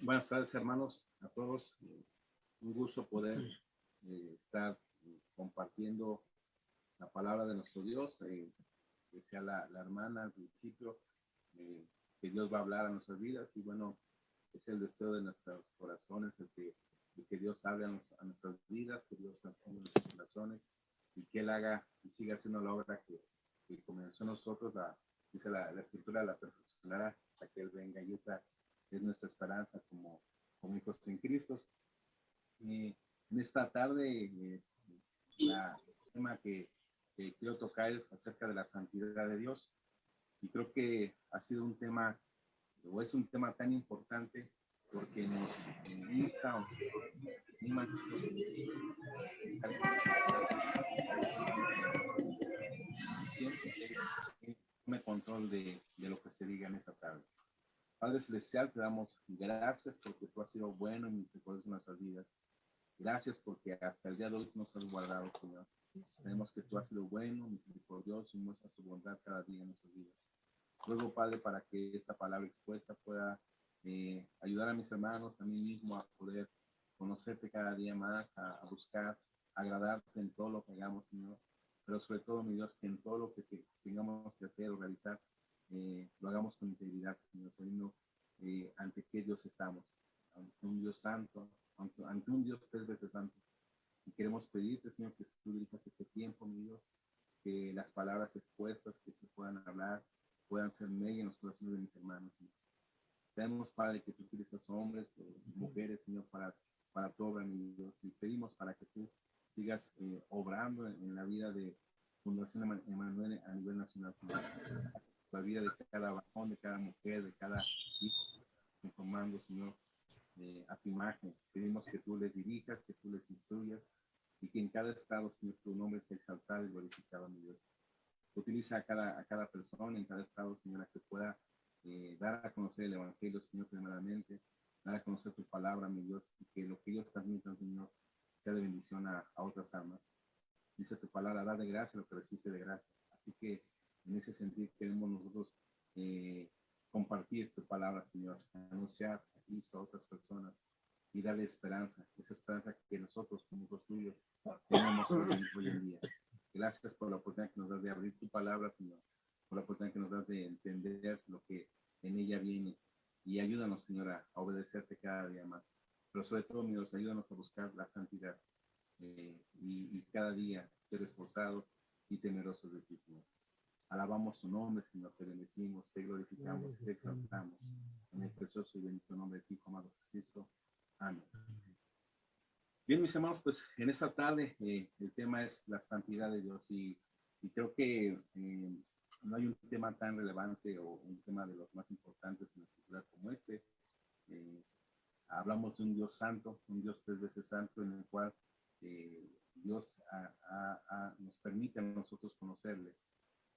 Buenas tardes, hermanos, a todos. Un gusto poder estar compartiendo la palabra de nuestro Dios. Decía la hermana al principio que Dios va a hablar a nuestras vidas y bueno, es el deseo de nuestros corazones de que Dios hable a nuestras vidas, que Dios transforme nuestros corazones y que Él haga y siga haciendo la obra que comenzó nosotros, dice la Escritura, la perfeccionará hasta que Él venga, y esa es nuestra esperanza como hijos en Cristo. En esta tarde, el tema que quiero tocar es acerca de la santidad de Dios, y creo que ha sido un tema, o es un tema tan importante, porque nos insta o nos anima tome control de lo que se diga en esta tarde. Padre Celestial, te damos gracias porque tú has sido bueno y misericordioso en nuestras vidas. Gracias porque hasta el día de hoy nos has guardado, Señor. Sabemos que tú has sido bueno, misericordioso y muestras tu bondad cada día en nuestras vidas. Ruego, Padre, para que esta palabra expuesta pueda ayudar a mis hermanos, a mí mismo, a poder conocerte cada día más, a buscar agradarte en todo lo que hagamos, Señor. Pero sobre todo, mi Dios, que en todo lo que tengamos que hacer o realizar, lo hagamos con integridad, Señor, sabiendo ante qué Dios estamos, ante un Dios santo, ante un Dios 3 veces santo. Y queremos pedirte, Señor, que tú dirijas este tiempo, mi Dios, que las palabras expuestas que se puedan hablar puedan ser mella en los corazones de mis hermanos, Señor. Sabemos, Padre, que tú utilizas hombres, mujeres, Señor, para tu obra, mi Dios. Y pedimos para que tú sigas obrando en la vida de Fundación Emanuel a nivel nacional, Señor. La vida de cada varón, de cada mujer, de cada hijo que está conformando, Señor, a tu imagen. Pedimos que tú les dirijas, que tú les instruyas y que en cada estado, Señor, tu nombre sea exaltado y glorificado, mi Dios. Utiliza a cada persona en cada estado, Señora, que pueda dar a conocer el Evangelio, Señor, primeramente, dar a conocer tu palabra, mi Dios, y que lo que ellos transmitan, Señor, sea de bendición a otras almas. Dice tu palabra, da de gracia lo que recibiste de gracia. Así que en ese sentido queremos nosotros compartir tu palabra, Señor, anunciar a Cristo a otras personas y darle esperanza, esa esperanza que nosotros como hijos tuyos tenemos hoy en día. Gracias por la oportunidad que nos das de abrir tu palabra, Señor, por la oportunidad que nos das de entender lo que en ella viene, y ayúdanos, Señor, a obedecerte cada día más. Pero sobre todo, mi Dios, ayúdanos a buscar la santidad y cada día ser esforzados y temerosos de ti, Señor. Alabamos tu nombre, Señor, te bendecimos, te glorificamos, te exaltamos. En el precioso y bendito nombre de ti, amado Cristo. Amén. Bien, mis hermanos, pues en esta tarde el tema es la santidad de Dios, y creo que no hay un tema tan relevante o un tema de los más importantes en la cultura como este. Hablamos de un Dios santo, un Dios 3 veces santo, en el cual Dios nos permite a nosotros conocerle.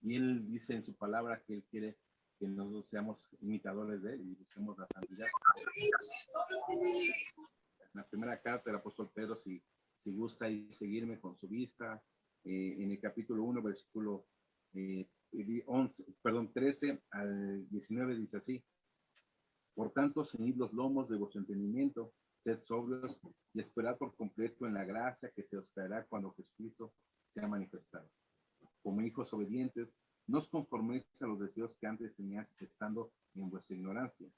Y Él dice en su palabra que Él quiere que nosotros seamos imitadores de Él y busquemos la santidad. En la primera carta del apóstol Pedro, si gusta y seguirme con su vista, en el capítulo 1, versículo 13 al 19, dice así: por tanto, ceñid los lomos de vuestro entendimiento, sed sobrios y esperad por completo en la gracia que se os traerá cuando Jesucristo sea manifestado. Como hijos obedientes, no os conforméis a los deseos que antes teníais estando en vuestra ignorancia,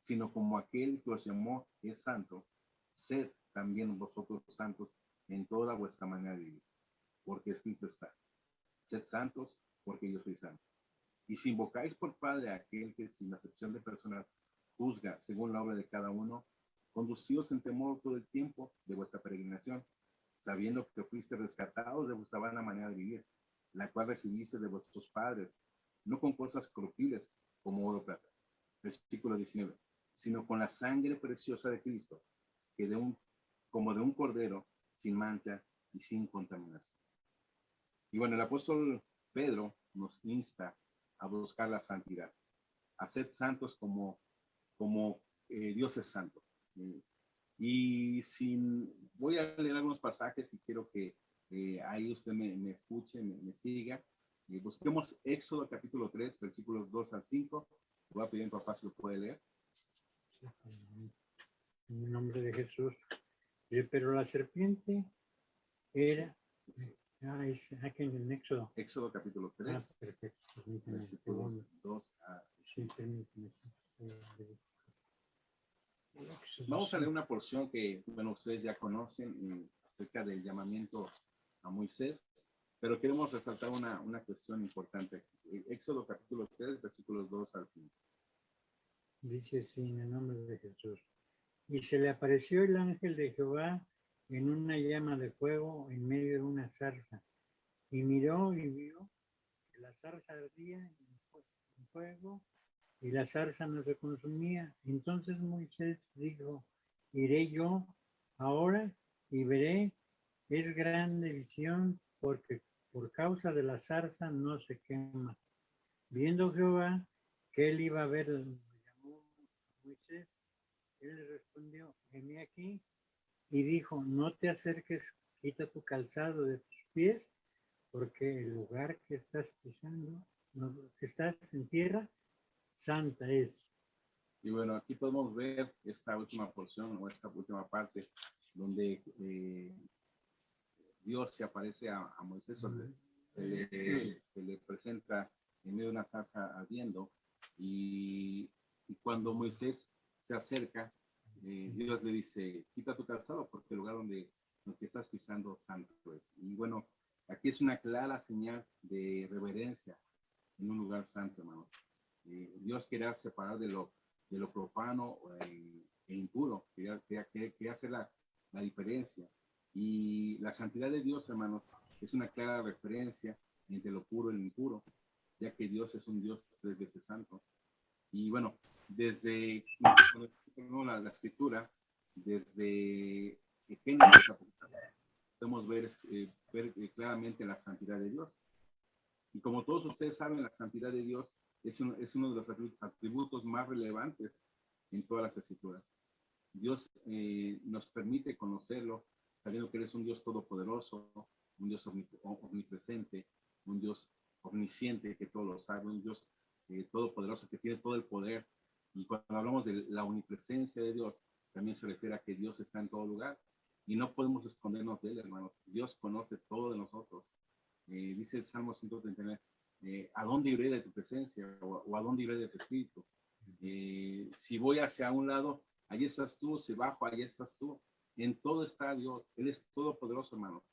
sino como aquel que os llamó es santo, sed también vosotros santos en toda vuestra manera de vivir, porque escrito está: sed santos, porque yo soy santo. Y si invocáis por Padre a aquel que sin acepción de personas juzga según la obra de cada uno, conducíos en temor todo el tiempo de vuestra peregrinación, sabiendo que fuiste rescatados de vuestra vana manera de vivir, la cual recibiste de vuestros padres, no con cosas corruptibles como oro o plata. Versículo 19. Sino con la sangre preciosa de Cristo, que como de un cordero, sin mancha y sin contaminación. Y bueno, el apóstol Pedro nos insta a buscar la santidad, a ser santos como Dios es santo. Y voy a leer algunos pasajes y quiero que ahí usted me escuche, me siga. Busquemos Éxodo capítulo 3, versículos 2 al 5. Voy a pedir a mi papá si lo puede leer. En el nombre de Jesús. Pero la serpiente era... es aquí en el Éxodo. Éxodo capítulo 3, Perfecto. Permíteme. versículos 2 a... Sí, permíteme. Vamos a leer una porción que, bueno, ustedes ya conocen acerca del llamamiento a Moisés, pero queremos resaltar una cuestión importante. Éxodo capítulo 3, versículos 2 al 5. Dice así, en el nombre de Jesús. Y se le apareció el ángel de Jehová en una llama de fuego en medio de una zarza. Y miró y vio que la zarza ardía en fuego y la zarza no se consumía. Entonces Moisés dijo, iré yo ahora y veré, es grande visión, porque por causa de la zarza no se quema. Viendo Jehová que él iba a ver, lo llamó a Moisés, él le respondió, heme aquí, y dijo, no te acerques, quita tu calzado de tus pies, porque el lugar que estás pisando, que estás en tierra, santa es. Y bueno, aquí podemos ver esta última porción o esta última parte donde Dios se aparece a Moisés, se le presenta en medio de una zarza ardiendo y cuando Moisés se acerca, Dios le dice, quita tu calzado porque el lugar donde estás pisando santo es. Y bueno, aquí es una clara señal de reverencia en un lugar santo, hermano. Dios quería separar de lo profano e impuro, quería hacer la diferencia. Y la santidad de Dios, hermanos, es una clara referencia entre lo puro y lo impuro, ya que Dios es un Dios 3 veces santo. Y bueno, desde la escritura, desde Génesis, podemos ver claramente la santidad de Dios. Y como todos ustedes saben, la santidad de Dios es uno de los atributos más relevantes en todas las escrituras. Dios nos permite conocerlo, sabiendo que Él es un Dios todopoderoso, un Dios omnipresente, un Dios omnisciente que todo lo sabe, un Dios todopoderoso que tiene todo el poder. Y cuando hablamos de la omnipresencia de Dios, también se refiere a que Dios está en todo lugar y no podemos escondernos de Él, hermanos. Dios conoce todo de nosotros. Dice el Salmo 139, ¿a dónde iré de tu presencia? O ¿a dónde iré de tu espíritu? Si voy hacia un lado, allí estás tú, si bajo, allí estás tú. En todo está Dios, Él es todopoderoso, hermano.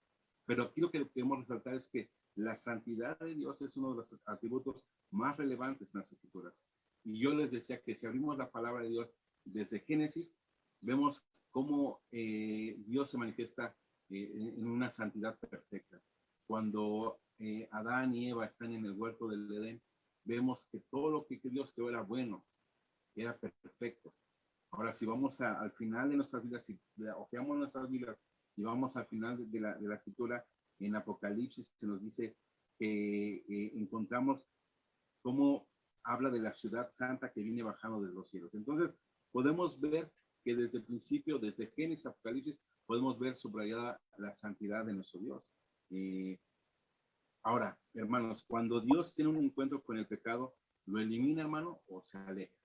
Pero aquí lo que queremos resaltar es que la santidad de Dios es uno de los atributos más relevantes en las escrituras. Y yo les decía que si abrimos la palabra de Dios desde Génesis, vemos cómo Dios se manifiesta en una santidad perfecta. Cuando Adán y Eva están en el huerto del Edén, vemos que todo lo que Dios creó era bueno, era perfecto. Ahora, si vamos al final de nuestras vidas, si ojeamos nuestras vidas y vamos al final de la escritura, en Apocalipsis se nos dice que encontramos cómo habla de la ciudad santa que viene bajando de los cielos. Entonces, podemos ver que desde el principio, desde Génesis, Apocalipsis, podemos ver subrayada la santidad de nuestro Dios. Ahora, hermanos, cuando Dios tiene un encuentro con el pecado, ¿lo elimina, hermano, o se aleja?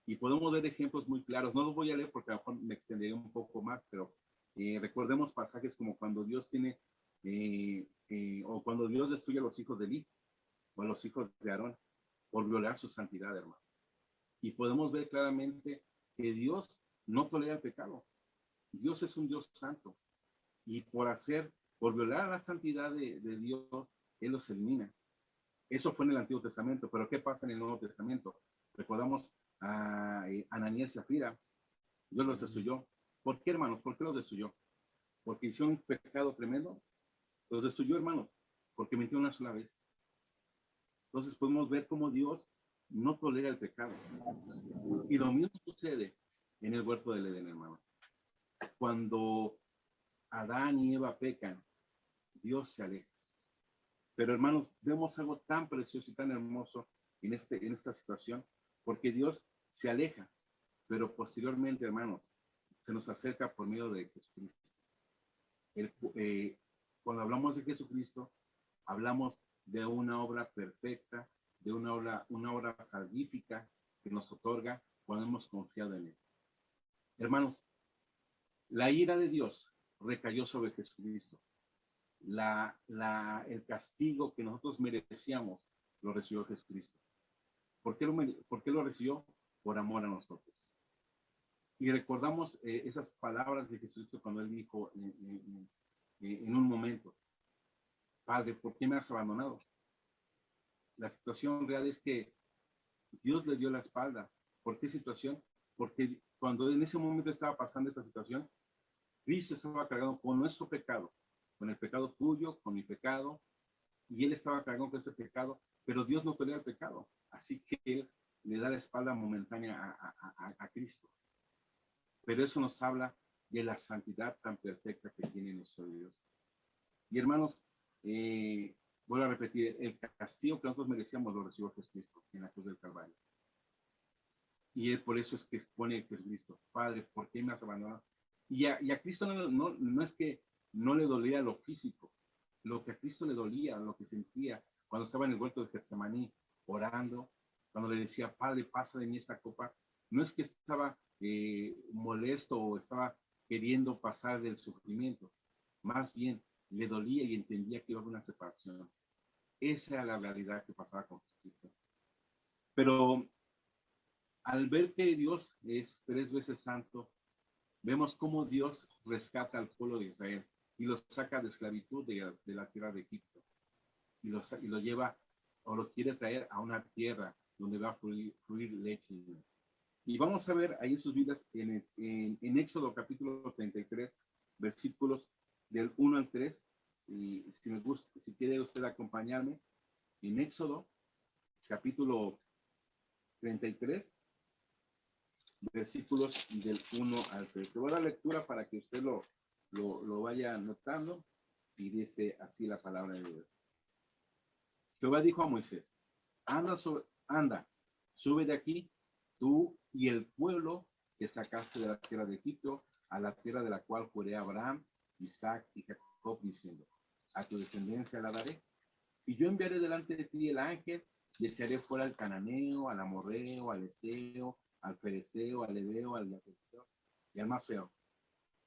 Y podemos ver ejemplos muy claros. No los voy a leer porque a lo mejor me extenderé un poco más, pero recordemos pasajes como cuando Dios tiene, o cuando Dios destruye a los hijos de Eli, o a los hijos de Aarón, por violar su santidad, hermano. Y podemos ver claramente que Dios no tolera el pecado. Dios es un Dios santo. Y por violar la santidad de Dios, Él los elimina. Eso fue en el Antiguo Testamento, pero ¿qué pasa en el Nuevo Testamento? Recordamos a Ananías y Zafira. Dios los destruyó. ¿Por qué, hermanos? ¿Por qué los destruyó? Porque hicieron un pecado tremendo. Los destruyó, hermanos, porque mintió una sola vez. Entonces podemos ver cómo Dios no tolera el pecado. Y lo mismo sucede en el huerto del Edén, hermano. Cuando Adán y Eva pecan, Dios se aleja. Pero, hermanos, vemos algo tan precioso y tan hermoso en esta situación, porque Dios se aleja, pero posteriormente, hermanos, se nos acerca por medio de Jesucristo. Cuando hablamos de Jesucristo, hablamos de una obra perfecta, de una obra salvífica que nos otorga cuando hemos confiado en Él. Hermanos, La ira de Dios recayó sobre Jesucristo. El castigo que nosotros merecíamos lo recibió Jesucristo. ¿Por qué lo recibió? Por amor a nosotros. Y recordamos esas palabras de Jesucristo cuando él dijo en un momento, Padre, ¿por qué me has abandonado? La situación real es que Dios le dio la espalda. ¿Por qué situación? Porque cuando en ese momento estaba pasando esa situación, Cristo estaba cargando con nuestro pecado, con el pecado tuyo, con mi pecado, y él estaba cargando con ese pecado, pero Dios no tolera el pecado, así que él le da la espalda momentánea a Cristo. Pero eso nos habla de la santidad tan perfecta que tiene nuestro Dios. Y hermanos, vuelvo a repetir, el castigo que nosotros merecíamos lo recibió Jesucristo en la cruz del Calvario. Y por eso es que pone Jesucristo, Padre, ¿por qué me has abandonado? Y a Cristo no es que no le dolía lo físico, lo que a Cristo le dolía, lo que sentía cuando estaba en el huerto de Getsemaní orando, cuando le decía, Padre, pasa de mí esta copa, no es que estaba molesto o estaba queriendo pasar del sufrimiento, más bien le dolía y entendía que iba a haber una separación. Esa era la realidad que pasaba con Jesucristo. Pero al ver que Dios es 3 veces santo, vemos cómo Dios rescata al pueblo de Israel y los saca de esclavitud de la tierra de Egipto y lo lleva o lo quiere traer a una tierra donde va a fluir leche. Y vamos a ver ahí en sus vidas en Éxodo capítulo 33, versículos del 1 al 3. Si quiere usted acompañarme, en Éxodo capítulo 33, versículos del 1 al 3. Te voy a dar lectura para que usted lo vaya anotando, y dice así la palabra de Dios. Jehová dijo a Moisés, anda, sube de aquí, tú y el pueblo que sacaste de la tierra de Egipto, a la tierra de la cual juré a Abraham, Isaac y Jacob, diciendo, a tu descendencia la daré. Y yo enviaré delante de ti el ángel, y echaré fuera al cananeo, al amorreo, al eteo, al fereceo, al heveo, al jebuseo y al más feo.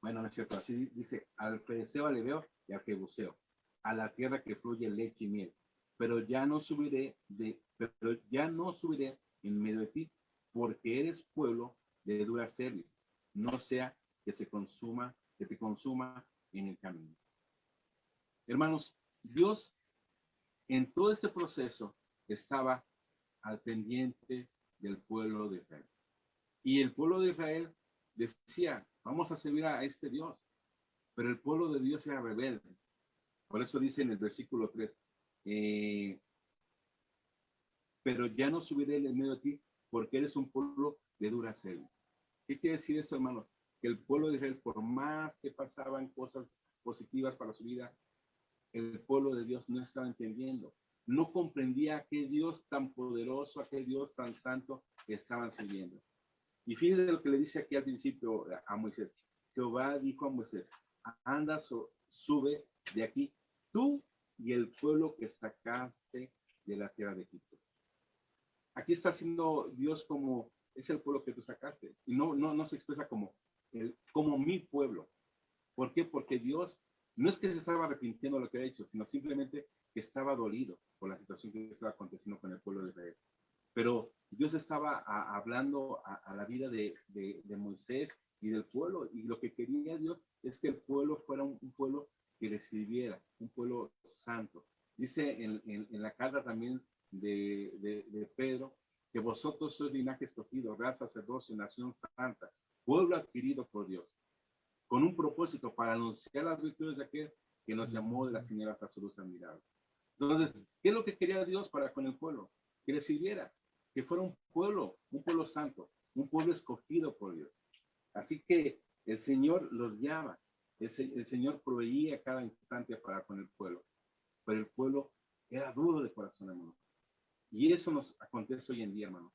Bueno, no es cierto, así dice, al fereceo, al heveo y al jebuseo, a la tierra que fluye leche y miel. Pero ya no subiré en medio de ti, porque eres pueblo de dura cerviz, no sea que te consuma en el camino. Hermanos, Dios en todo este proceso estaba al pendiente del pueblo de Israel. Y el pueblo de Israel decía, vamos a servir a este Dios. Pero el pueblo de Dios era rebelde. Por eso dice en el versículo 3, pero ya no subiré en medio de ti, porque eres un pueblo de dura cerviz. ¿Qué quiere decir esto, hermanos? Que el pueblo de Israel, por más que pasaban cosas positivas para su vida, el pueblo de Dios no estaba entendiendo. No comprendía a qué Dios tan poderoso, a qué Dios tan santo estaban siguiendo. Y fíjense lo que le dice aquí al principio a Moisés. Jehová dijo a Moisés, anda, sube de aquí, tú y el pueblo que sacaste de la tierra de Egipto. Aquí está haciendo Dios como, es el pueblo que tú sacaste. Y no se expresa como mi pueblo. ¿Por qué? Porque Dios no es que se estaba arrepintiendo de lo que ha hecho, sino simplemente que estaba dolido por la situación que estaba aconteciendo con el pueblo de Israel. Pero Dios estaba hablando a la vida de Moisés y del pueblo, y lo que quería Dios es que el pueblo fuera un pueblo que le sirviera, un pueblo santo. Dice en la carta también de Pedro, que vosotros sois linaje escogido, real sacerdocio, nación santa, pueblo adquirido por Dios, con un propósito para anunciar las virtudes de aquel que nos llamó de las tinieblas a su luz admirable. Entonces, ¿qué es lo que quería Dios para con el pueblo? Que le sirviera, que fuera un pueblo santo, un pueblo escogido por Dios. Así que el Señor los llama, el Señor proveía cada instante para con el pueblo, pero el pueblo era duro de corazón, hermano. Y eso nos acontece hoy en día, hermano.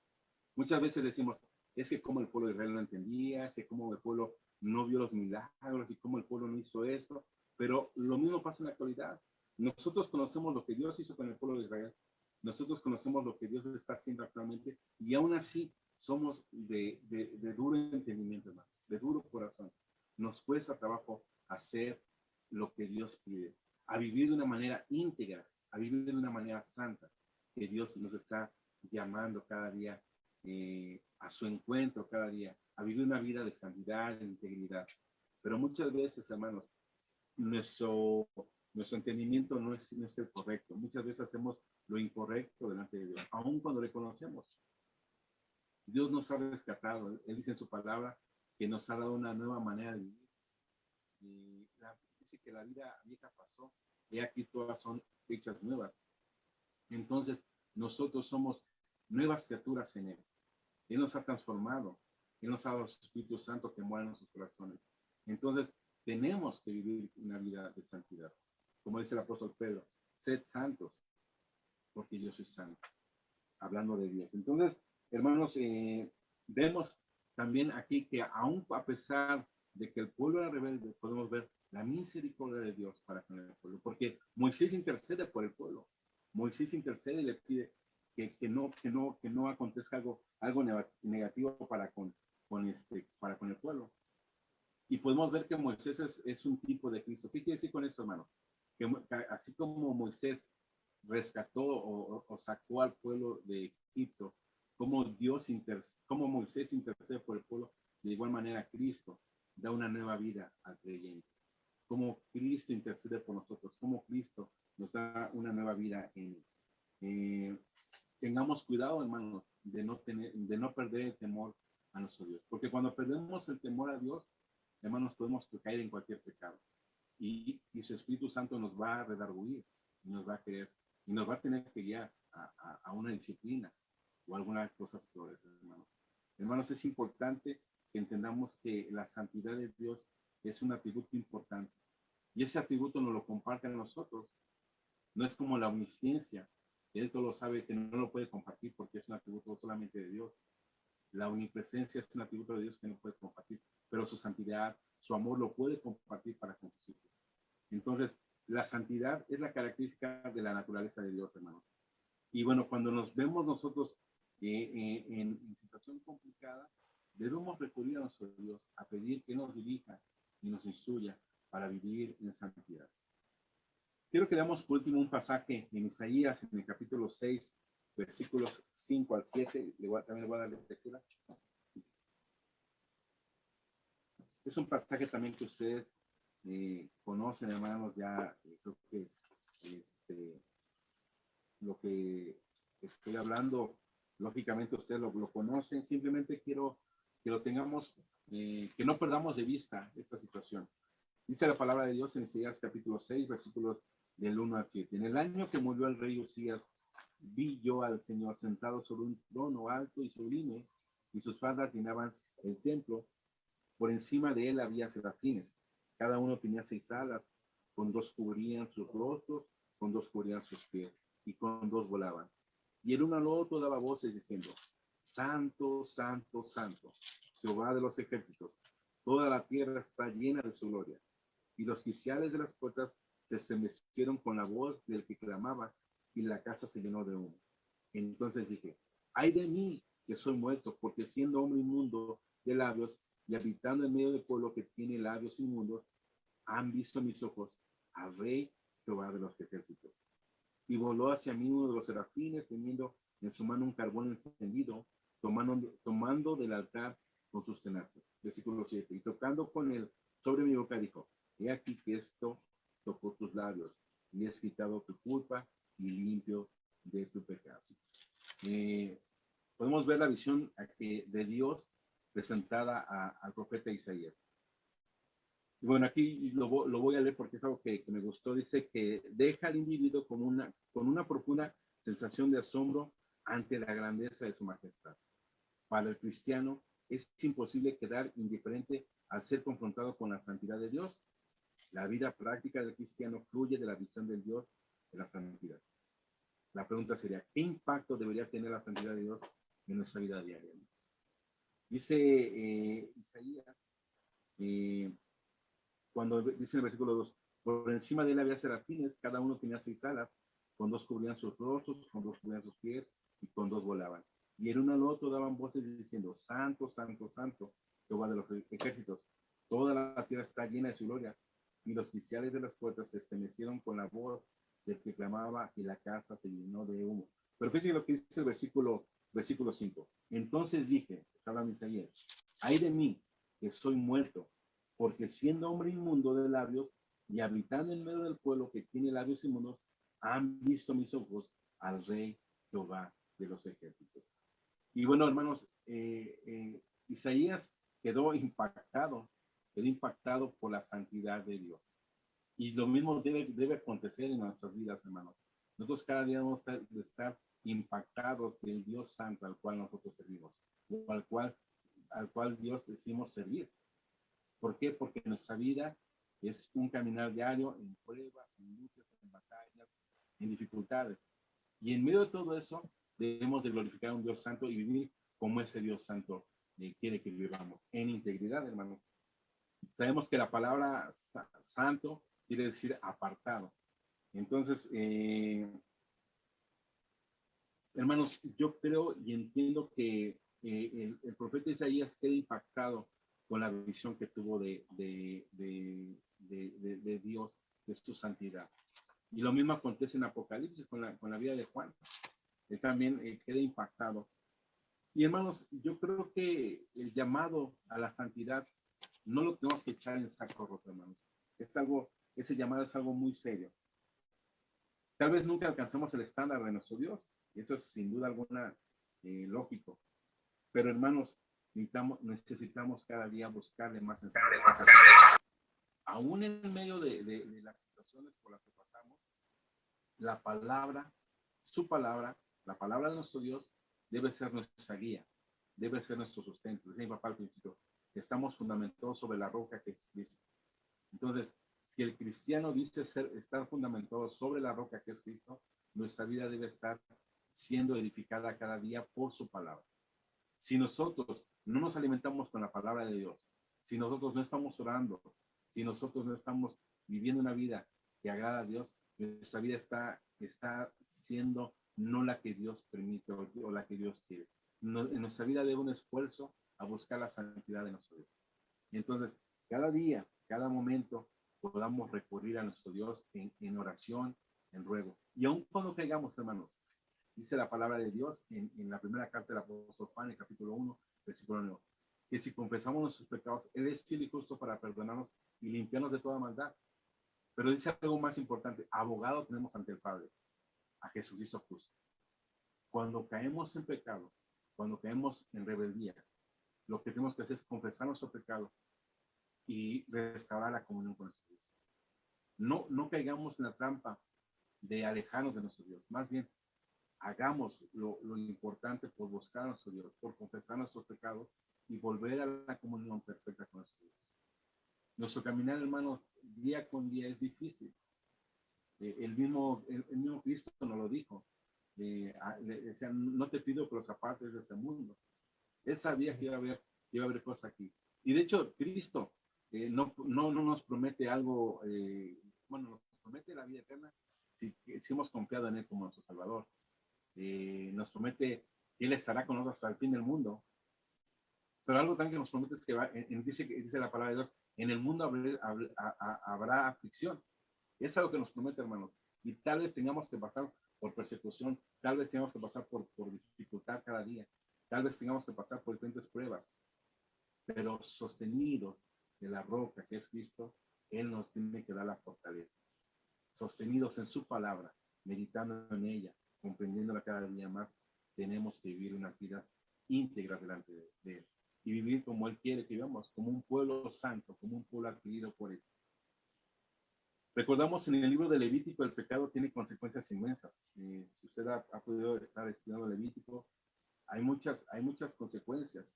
Muchas veces decimos, es que como el pueblo de Israel no entendía, es que como el pueblo no vio los milagros y como el pueblo no hizo esto, pero lo mismo pasa en la actualidad. Nosotros conocemos lo que Dios hizo con el pueblo de Israel, nosotros conocemos lo que Dios está haciendo actualmente, y aún así somos de duro entendimiento, hermano, de duro corazón. nos cuesta trabajo hacer lo que Dios pide, a vivir de una manera íntegra, a vivir de una manera santa, que Dios nos está llamando cada día a su encuentro cada día, a vivir una vida de santidad, de integridad. Pero muchas veces, hermanos, nuestro entendimiento no es el correcto. Muchas veces hacemos lo incorrecto delante de Dios, aun cuando le conocemos. Dios nos ha rescatado. Él dice en su palabra que nos ha dado una nueva manera de vivir. Y dice que la vida vieja pasó, y aquí todas son hechas nuevas. Entonces, nosotros somos nuevas criaturas en Él. Él nos ha transformado. Él nos ha dado su Espíritu Santo que mora en nuestros corazones. Entonces, tenemos que vivir una vida de santidad. Como dice el apóstol Pedro, sed santos, porque yo soy santo. Hablando de Dios. Entonces, hermanos, vemos también aquí que aún a pesar de que el pueblo era rebelde, podemos ver la misericordia de Dios para con el pueblo, porque Moisés intercede por el pueblo. Moisés intercede y le pide que no acontezca algo negativo para con el pueblo. Y podemos ver que Moisés es un tipo de Cristo. ¿Qué quiere decir con esto, hermano? Que así como Moisés rescató o sacó al pueblo de Egipto, como Moisés intercede por el pueblo, de igual manera Cristo da una nueva vida al creyente. Como Cristo intercede por nosotros, como Cristo nos da una nueva vida en él. Tengamos cuidado, hermanos, de no perder el temor a nuestro Dios. Porque cuando perdemos el temor a Dios, hermanos, podemos caer en cualquier pecado. Y su Espíritu Santo nos va a redarguir, y nos va a querer, y nos va a tener que guiar a una disciplina o algunas cosas peores, hermanos. Hermanos, es importante que entendamos que la santidad de Dios es un atributo importante. Y ese atributo nos lo comparte a nosotros. No es como la omnisciencia, que Él todo lo sabe, que no lo puede compartir porque es un atributo solamente de Dios. La omnipresencia es un atributo de Dios que no puede compartir, pero su santidad, su amor lo puede compartir para con sus hijos. Entonces, la santidad es la característica de la naturaleza de Dios, hermanos. Y bueno, cuando nos vemos nosotros en situación complicada, debemos recurrir a nuestro Dios, a pedir que nos dirija y nos instruya para vivir en santidad. Quiero que leamos por último un pasaje en Isaías, en el capítulo 6, versículos 5 al 7. También le voy a dar lectura. Es un pasaje también que ustedes conocen, hermanos, ya creo que lo que estoy hablando, lógicamente ustedes lo conocen. Simplemente quiero que lo tengamos, que no perdamos de vista esta situación. Dice la palabra de Dios en Isaías capítulo 6, versículos del 1 al 7. En el año que murió el rey Usías, vi yo al Señor sentado sobre un trono alto y sublime, y sus faldas llenaban el templo. Por encima de él había serafines. Cada uno tenía 6 alas, con 2 cubrían sus rostros, con 2 cubrían sus pies, y con 2 volaban. Y el uno al otro daba voces diciendo: Santo, santo, santo, Jehová de los ejércitos, toda la tierra está llena de su gloria. Y los quiciales de las puertas se estremecieron con la voz del que clamaba, y la casa se llenó de humo. Entonces dije: ay de mí, que soy muerto, porque siendo hombre inmundo de labios y habitando en medio del pueblo que tiene labios inmundos, han visto mis ojos al Rey Jehová de los ejércitos. Y voló hacia mí uno de los serafines, teniendo en su mano un carbón encendido, tomando del altar con sus tenazas. Versículo 7. Y tocando con él sobre mi boca, dijo: he aquí que esto tocó tus labios, y has quitado tu culpa y limpio de tu pecado. Podemos ver la visión de Dios presentada al profeta Isaías. Y bueno, aquí lo voy a leer porque es algo que me gustó. Dice que deja al individuo con una profunda sensación de asombro ante la grandeza de su majestad. Para el cristiano es imposible quedar indiferente al ser confrontado con la santidad de Dios. La vida práctica del cristiano fluye de la visión del Dios de la santidad. La pregunta sería: ¿qué impacto debería tener la santidad de Dios en nuestra vida diaria? Dice Isaías, cuando dice en el versículo 2, por encima de él había serafines, cada uno tenía 6 alas, con 2 cubrían sus rostros, con 2 cubrían sus pies, y con 2 volaban. Y el uno al otro daban voces diciendo: Santo, santo, santo, Jehová de los ejércitos, toda la tierra tierra está llena de su gloria. Y los oficiales de las puertas se estremecieron con la voz del que clamaba y la casa se llenó de humo. Pero fíjense lo que dice el versículo 5. Entonces dije, habla Isaías, ay de mí, que soy muerto, porque siendo hombre inmundo de labios y habitando en medio del pueblo que tiene labios inmundos, han visto mis ojos al Rey Jehová de los ejércitos. Y bueno, hermanos, Isaías quedó impactado por la santidad de Dios. Y lo mismo debe acontecer en nuestras vidas, hermanos. Nosotros cada día debemos de estar impactados del Dios santo al cual nosotros servimos, o al cual Dios decimos servir. ¿Por qué? Porque nuestra vida es un caminar diario en pruebas, en luchas, en batallas, en dificultades. Y en medio de todo eso, debemos de glorificar a un Dios santo y vivir como ese Dios santo quiere que vivamos, en integridad, hermanos. Sabemos que la palabra santo quiere decir apartado. Entonces, hermanos, yo creo y entiendo que el profeta Isaías queda impactado con la visión que tuvo de Dios, de su santidad. Y lo mismo acontece en Apocalipsis con la vida de Juan. Él también queda impactado. Y hermanos, yo creo que el llamado a la santidad no lo tenemos que echar en saco roto, hermanos. Ese llamado es algo muy serio. Tal vez nunca alcancemos el estándar de nuestro Dios, y eso es sin duda alguna lógico. Pero hermanos, necesitamos cada día buscarle más en aún en medio de las situaciones por las que pasamos, la palabra, su palabra, la palabra de nuestro Dios debe ser nuestra guía, debe ser nuestro sustento. Decía mi papá al principio, estamos fundamentados sobre la roca que es Cristo. Entonces, si el cristiano dice estar fundamentado sobre la roca que es Cristo, nuestra vida debe estar siendo edificada cada día por su palabra. Si nosotros no nos alimentamos con la palabra de Dios, si nosotros no estamos orando, si nosotros no estamos viviendo una vida que agrada a Dios, nuestra vida está siendo no la que Dios permite o la que Dios quiere. En nuestra vida debe un esfuerzo a buscar la santidad de nuestro Dios. Y entonces, cada día, cada momento, podamos recurrir a nuestro Dios en oración, en ruego. Y aun cuando caigamos, hermanos, dice la palabra de Dios en la primera carta del apóstol Juan, en el capítulo 1, versículo 9, que si confesamos nuestros pecados, Él es fiel y justo para perdonarnos y limpiarnos de toda maldad. Pero dice algo más importante, abogado tenemos ante el Padre, a Jesucristo justo. Cuando caemos en pecado, cuando caemos en rebeldía, lo que tenemos que hacer es confesar nuestro pecado y restaurar la comunión con nuestro Dios. No caigamos en la trampa de alejarnos de nuestro Dios. Más bien, hagamos lo importante por buscar a nuestro Dios, por confesar nuestros pecados y volver a la comunión perfecta con nuestro Dios. Nuestro caminar, hermanos, día con día es difícil. El mismo Cristo nos lo dijo. Decía, no te pido que los apartes de este mundo. Él sabía que iba a haber cosas aquí. Y de hecho, Cristo no nos promete algo, nos promete la vida eterna si hemos confiado en Él como nuestro Salvador. Nos promete que Él estará con nosotros hasta el fin del mundo. Pero algo también que nos promete es que dice la palabra de Dios, en el mundo habrá aflicción. Es algo que nos promete, hermanos. Y tal vez tengamos que pasar por persecución, tal vez tengamos que pasar por dificultad cada día, tal vez tengamos que pasar por diferentes pruebas, pero sostenidos de la roca que es Cristo, Él nos tiene que dar la fortaleza. Sostenidos en su palabra, meditando en ella, comprendiéndola cada día más, tenemos que vivir una vida íntegra delante de Él y vivir como Él quiere que vivamos, como un pueblo santo, como un pueblo adquirido por Él. Recordamos en el libro de Levítico, el pecado tiene consecuencias inmensas. Si usted ha podido estar estudiando Levítico, hay muchas consecuencias.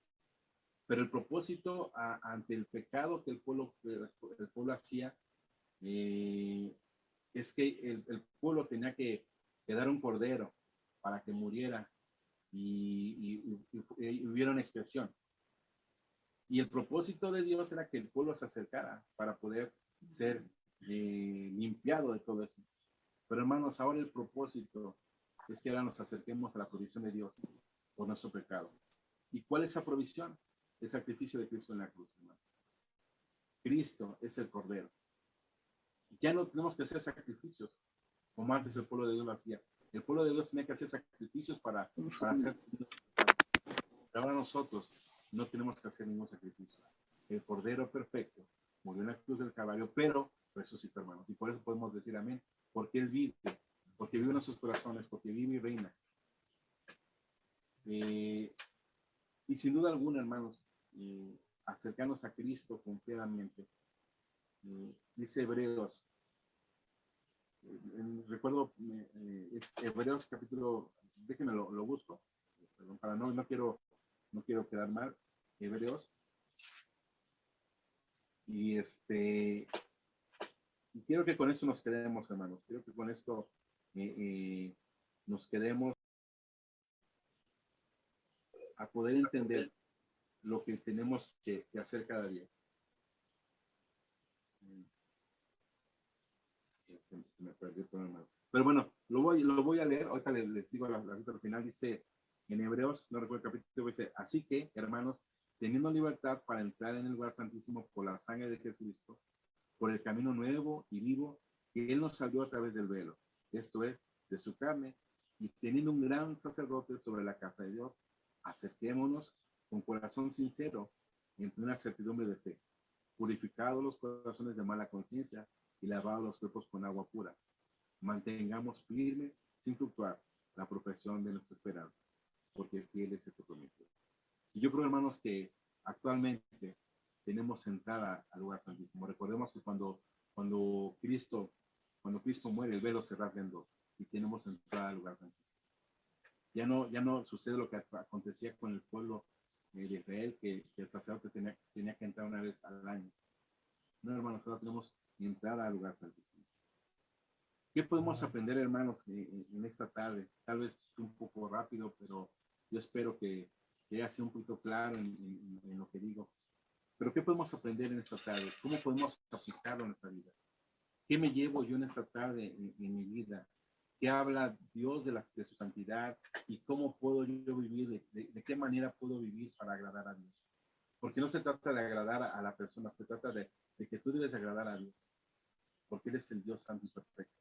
Pero el propósito ante el pecado que el pueblo hacía es que el pueblo tenía que dar un cordero para que muriera y hubiera una expiación. Y el propósito de Dios era que el pueblo se acercara para poder ser limpiado de todo eso. Pero hermanos, ahora el propósito es que ahora nos acerquemos a la provisión de Dios por nuestro pecado. ¿Y cuál es esa provisión? El sacrificio de Cristo en la cruz, hermanos. Cristo es el Cordero. Ya no tenemos que hacer sacrificios, como antes el pueblo de Dios lo hacía. El pueblo de Dios tenía que hacer sacrificios para hacer. Pero ahora nosotros no tenemos que hacer ningún sacrificio. El Cordero perfecto murió en la cruz del Calvario, pero resucitó, hermanos. Y por eso podemos decir amén, porque Él vive, porque vive en nuestros corazones, porque vive y reina. Y sin duda alguna, hermanos, acercarnos a Cristo confiadamente. Dice Hebreos, recuerdo, Hebreos capítulo, déjenme lo busco, perdón, para no quiero quedar mal. Hebreos, y y quiero que con esto nos quedemos, hermanos. Quiero que con esto nos quedemos a poder entender lo que tenemos que hacer cada día. Se me perdió todo, hermano. Pero bueno, lo voy a leer. Ahorita les digo la cita al final. Dice en Hebreos, no recuerdo el capítulo, dice: así que, hermanos, teniendo libertad para entrar en el lugar santísimo por la sangre de Jesucristo, por el camino nuevo y vivo que Él nos salió a través del velo, esto es, de su carne, y teniendo un gran sacerdote sobre la casa de Dios, acerquémonos con corazón sincero, en plena certidumbre de fe, purificados los corazones de mala conciencia y lavados los cuerpos con agua pura. Mantengamos firme, sin fluctuar, la profesión de nuestra esperanza, porque fiel es el que prometió. Y yo creo, hermanos, que actualmente tenemos entrada al lugar santísimo. Recordemos que cuando Cristo muere, el velo se rasga en dos y tenemos entrada al lugar santísimo. Ya no sucede lo que acontecía con el pueblo de Israel, que el sacerdote tenía que entrar una vez al año. No, hermanos, ahora tenemos entrada al lugar santísimo. ¿Qué podemos aprender, hermanos, en esta tarde? Tal vez un poco rápido, pero yo espero que haya sido un poquito claro en lo que digo. Pero ¿qué podemos aprender en esta tarde? ¿Cómo podemos aplicarlo en nuestra vida? ¿Qué me llevo yo en esta tarde en mi vida? ¿Qué habla Dios de su santidad? ¿Y cómo puedo yo vivir? ¿De qué manera puedo vivir para agradar a Dios? Porque no se trata de agradar a la persona, se trata de que tú debes agradar a Dios, porque Él es el Dios santo y perfecto.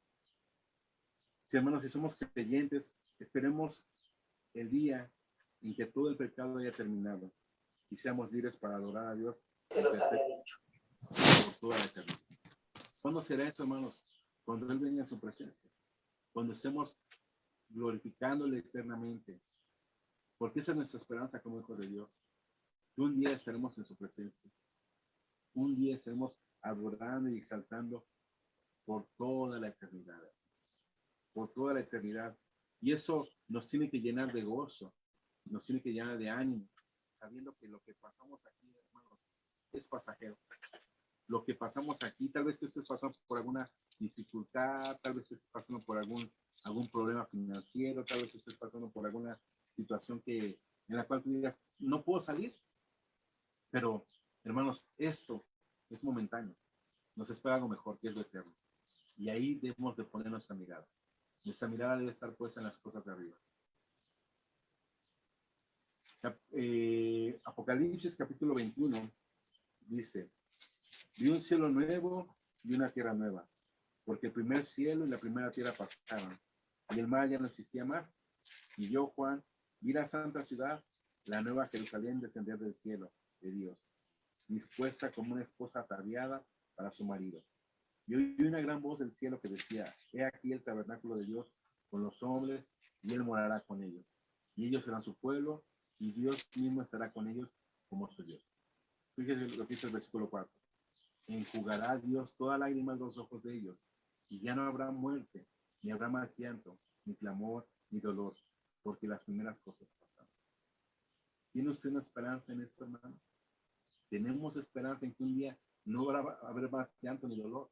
Si, hermanos, si somos creyentes, esperemos el día en que todo el pecado haya terminado y seamos libres para adorar a Dios por toda la eternidad. ¿Cuándo será eso, hermanos? Cuando Él venga en su presencia, cuando estemos glorificándole eternamente, porque esa es nuestra esperanza como hijos de Dios. Que un día estaremos en su presencia, un día estaremos adorando y exaltando por toda la eternidad, por toda la eternidad. Y eso nos tiene que llenar de gozo, nos tiene que llenar de ánimo, sabiendo que lo que pasamos aquí, hermanos, es pasajero. Lo que pasamos aquí, tal vez tú estés pasando por alguna dificultad, tal vez estés pasando por algún problema financiero, tal vez estés pasando por alguna situación en la cual tú digas, no puedo salir. Pero, hermanos, esto es momentáneo. Nos espera algo mejor, que es lo eterno. Y ahí debemos de poner nuestra mirada. Nuestra mirada debe estar puesta en las cosas de arriba. Apocalipsis capítulo 21 dice: vi un cielo nuevo y una tierra nueva, porque el primer cielo y la primera tierra pasaron, y el mar ya no existía más. Y yo, Juan, vi la santa ciudad, la nueva Jerusalén, descender del cielo de Dios, dispuesta como una esposa ataviada para su marido. Y oí una gran voz del cielo que decía: he aquí el tabernáculo de Dios con los hombres, y Él morará con ellos. Y ellos serán su pueblo, y Dios mismo estará con ellos como su Dios. Fíjense lo que dice el versículo 4. Enjugará Dios toda lágrima de los ojos de ellos, y ya no habrá muerte, ni habrá más llanto, ni clamor, ni dolor, porque las primeras cosas pasaron. ¿Tiene usted una esperanza en esto, hermano? Tenemos esperanza en que un día no habrá más llanto ni dolor.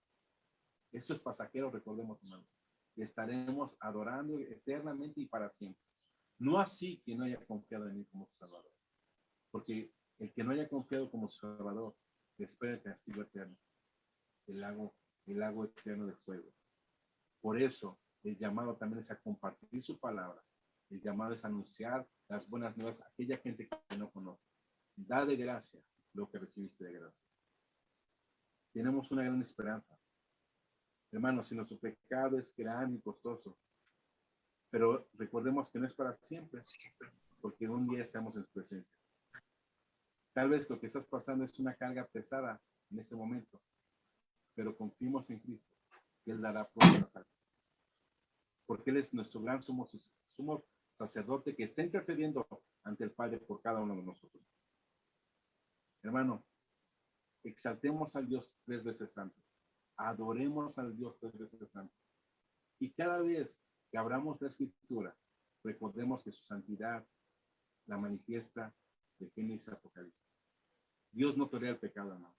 Esto es pasajero, recordemos, hermanos. Estaremos adorando eternamente y para siempre. No así que no haya confiado en Él como su Salvador. Porque el que no haya confiado como su Salvador, espera el castigo eterno, el lago eterno de fuego. Por eso, el llamado también es a compartir su palabra. El llamado es anunciar las buenas nuevas a aquella gente que no conoce. Da de gracia lo que recibiste de gracia. tenemos una gran esperanza. Hermanos, si nuestro pecado es grande y costoso, pero recordemos que no es para siempre, porque un día estamos en su presencia. Tal vez lo que estás pasando es una carga pesada en ese momento, pero confiemos en Cristo, que Él dará pronto la salvación. Porque Él es nuestro gran sumo sacerdote que está intercediendo ante el Padre por cada uno de nosotros. Hermano, exaltemos al Dios 3 veces santo. Adoremos al Dios 3 veces santo. Y cada vez que abramos la Escritura, recordemos que su santidad la manifiesta de Génesis a Apocalipsis. Dios no tolera el pecado, hermano.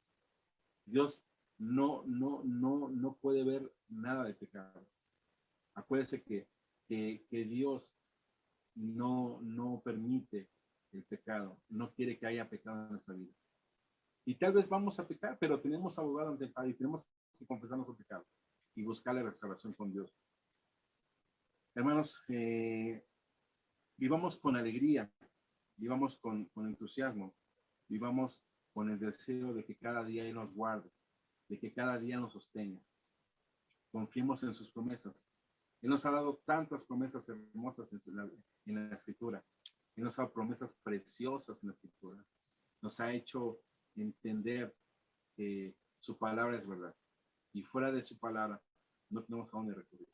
Dios no puede ver nada de pecado. Acuérdese que Dios no permite el pecado, no quiere que haya pecado en nuestra vida. Y tal vez vamos a pecar, pero tenemos abogado ante el Padre y tenemos que confesar nuestro pecado y buscar la restauración con Dios. Hermanos, vivamos con alegría, vivamos con entusiasmo, vivamos con el deseo de que cada día Él nos guarde, de que cada día nos sostenga. Confiemos en sus promesas. Él nos ha dado tantas promesas hermosas en la Escritura. Él nos ha dado promesas preciosas en la Escritura. Nos ha hecho entender que su palabra es verdad. Y fuera de su palabra no tenemos a dónde recurrir.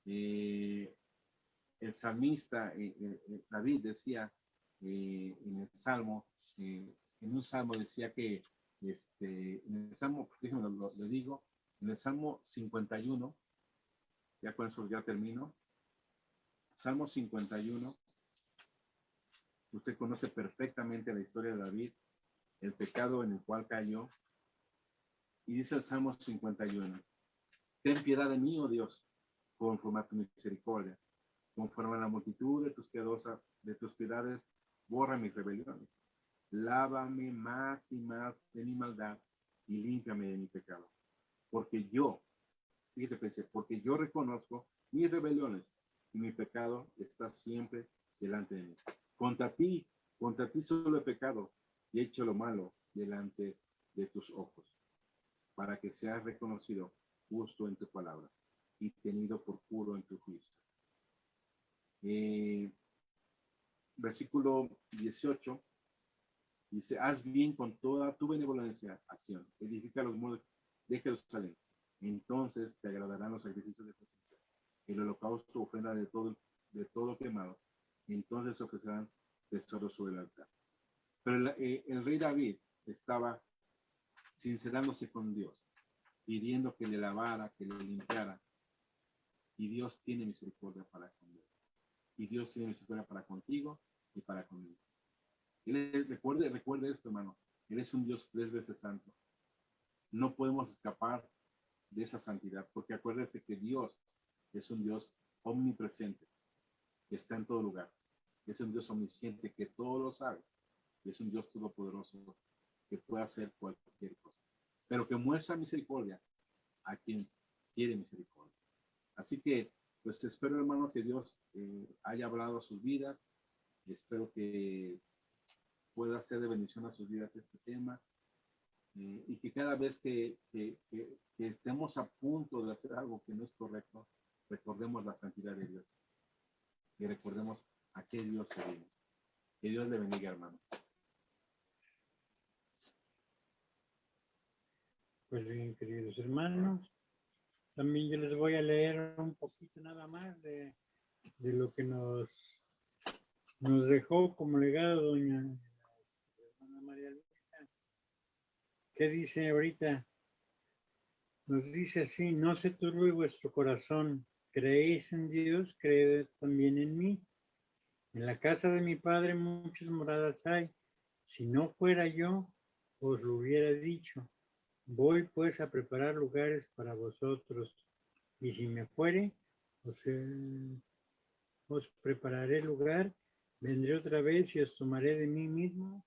El salmista David decía en el Salmo, en un Salmo decía que, en el Salmo, déjenme lo digo, en el Salmo 51, ya con eso ya termino, Salmo 51, usted conoce perfectamente la historia de David, el pecado en el cual cayó, y dice el Salmo 51, ten piedad de mí, oh Dios, conforme a tu misericordia, conforme a la multitud de tus piedades, borra mis rebeliones. Lávame más y más de mi maldad y límpiame de mi pecado. Porque yo, fíjate, pensé, porque yo reconozco mis rebeliones y mi pecado está siempre delante de mí. Contra ti solo he pecado y he hecho lo malo delante de tus ojos, para que seas reconocido justo en tu palabra y tenido por puro en tu juicio. Versículo 18 dice, haz bien con toda tu benevolencia, acción, edifica los muros de Jerusalén, entonces te agradarán los sacrificios de presencia, el holocausto, ofrenda de todo quemado, entonces ofrecerán tesoros sobre el altar. Pero el rey David estaba sincerándose con Dios, pidiendo que le lavara, que le limpiara, y Dios tiene misericordia para con él. Y Dios tiene misericordia para contigo y para conmigo. Recuerde esto, hermano. Él es un Dios 3 veces santo. No podemos escapar de esa santidad, porque acuérdese que Dios es un Dios omnipresente, que está en todo lugar. Es un Dios omnisciente, que todo lo sabe. Y es un Dios todopoderoso, que puede hacer cualquier cosa. Pero que muestra misericordia a quien quiere misericordia. Así que, pues espero, hermano, que Dios haya hablado a sus vidas. Y espero que pueda ser de bendición a sus vidas este tema. Y que cada vez que estemos a punto de hacer algo que no es correcto, recordemos la santidad de Dios. Y recordemos a qué Dios servimos. Que Dios le bendiga, hermano. Pues bien, queridos hermanos, también yo les voy a leer un poquito nada más de lo que nos dejó como legado doña hermana María Luisa. ¿Qué dice ahorita? Nos dice así, no se turbe vuestro corazón, creéis en Dios, creed también en mí. En la casa de mi Padre muchas moradas hay. Si no fuera yo, os lo hubiera dicho. Voy pues a preparar lugares para vosotros. Y si me fuere, os prepararé lugar, vendré otra vez y os tomaré de mí mismo,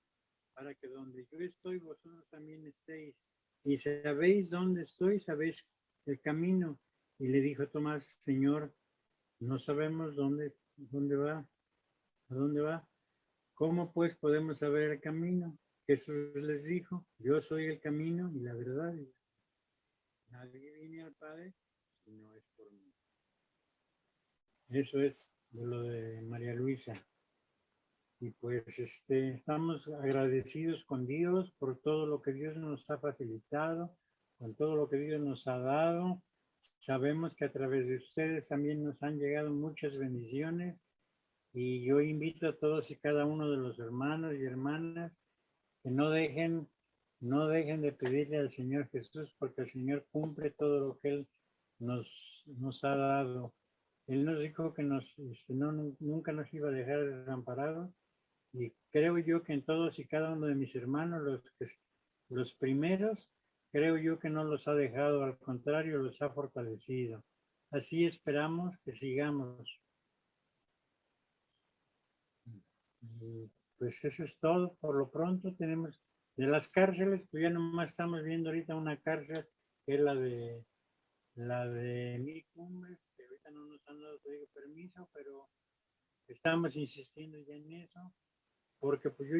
para que donde yo estoy, vosotros también estéis. Y sabéis dónde estoy, sabéis el camino. Y le dijo Tomás, Señor, no sabemos dónde va, a dónde va. ¿Cómo pues podemos saber el camino? Jesús les dijo, yo soy el camino y la verdad. Y nadie viene al Padre si no es por mí. Eso es lo de María Luisa. Y pues estamos agradecidos con Dios por todo lo que Dios nos ha facilitado, con todo lo que Dios nos ha dado. Sabemos que a través de ustedes también nos han llegado muchas bendiciones y yo invito a todos y cada uno de los hermanos y hermanas que no dejen de pedirle al Señor Jesús, porque el Señor cumple todo lo que Él nos ha dado. Él nos dijo que nunca nos iba a dejar desamparados, y creo yo que en todos y cada uno de mis hermanos, los primeros, creo yo que no los ha dejado, al contrario, los ha fortalecido. Así esperamos que sigamos. Y pues eso es todo. Por lo pronto tenemos de las cárceles, pues ya nomás estamos viendo ahorita una cárcel que es la de Mil Cumbres, que ahorita no nos han dado todavía permiso, pero estamos insistiendo ya en eso, porque pues yo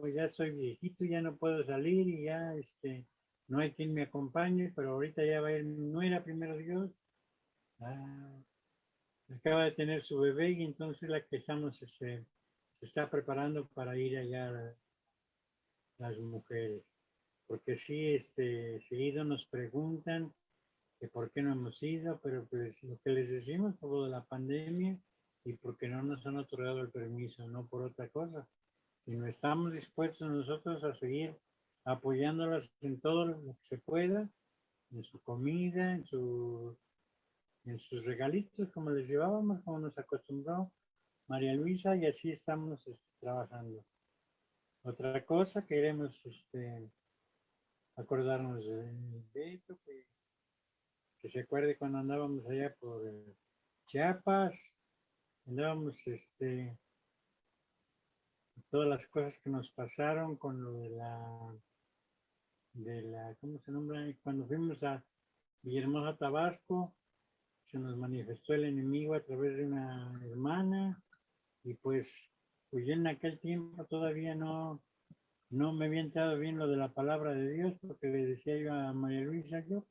ya soy viejito, ya no puedo salir y ya no hay quien me acompañe, pero ahorita ya va a ir mi nuera, primero Dios. Acaba de tener su bebé y entonces la que estamos se está preparando para ir allá las mujeres, porque sí, seguido nos preguntan que por qué no hemos ido, pero pues lo que les decimos por lo de la pandemia y porque no nos han otorgado el permiso, no por otra cosa, sino estamos dispuestos nosotros a seguir apoyándolas en todo lo que se pueda, en su comida, en sus regalitos, como les llevábamos, como nos acostumbró María Luisa, y así estamos trabajando. Otra cosa, queremos acordarnos de Beto, que se acuerde cuando andábamos allá por Chiapas, andábamos todas las cosas que nos pasaron con lo de la, ¿cómo se nombra? Cuando fuimos a Villahermosa, Tabasco, se nos manifestó el enemigo a través de una hermana, y pues yo en aquel tiempo todavía no me había entrado bien lo de la palabra de Dios, porque le decía yo a María Luisa, yo